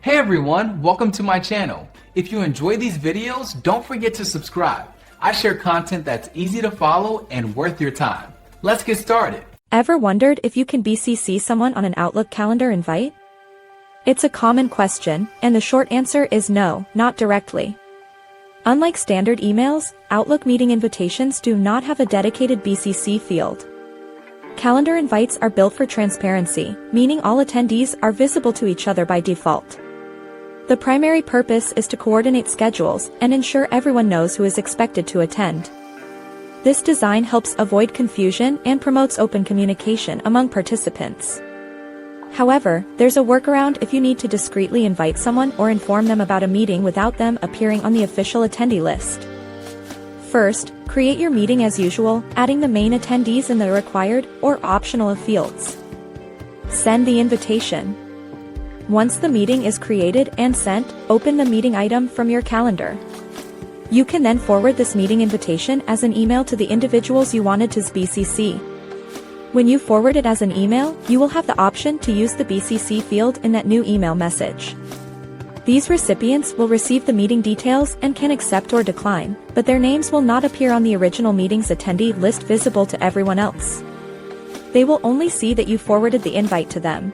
Hey everyone, welcome to my channel. If you enjoy these videos, don't forget to subscribe. I share content that's easy to follow and worth your time. Let's get started. Ever wondered if you can BCC someone on an Outlook calendar invite? It's a common question, and the short answer is no, not directly. Unlike standard emails, Outlook meeting invitations do not have a dedicated BCC field. Calendar invites are built for transparency, meaning all attendees are visible to each other by default. The primary purpose is to coordinate schedules and ensure everyone knows who is expected to attend. This design helps avoid confusion and promotes open communication among participants. However, there's a workaround if you need to discreetly invite someone or inform them about a meeting without them appearing on the official attendee list. First, create your meeting as usual, adding the main attendees in the required or optional fields. Send the invitation. Once the meeting is created and sent, open the meeting item from your calendar. You can then forward this meeting invitation as an email to the individuals you wanted to BCC. When you forward it as an email, you will have the option to use the BCC field in that new email message. These recipients will receive the meeting details and can accept or decline, but their names will not appear on the original meeting's attendee list visible to everyone else. They will only see that you forwarded the invite to them.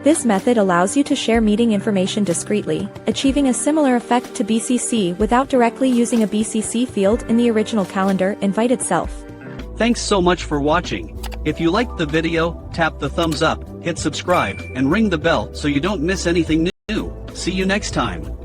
This method allows you to share meeting information discreetly, achieving a similar effect to BCC without directly using a BCC field in the original calendar invite itself. Thanks so much for watching. If you liked the video, tap the thumbs up, hit subscribe, and ring the bell so you don't miss anything new. See you next time.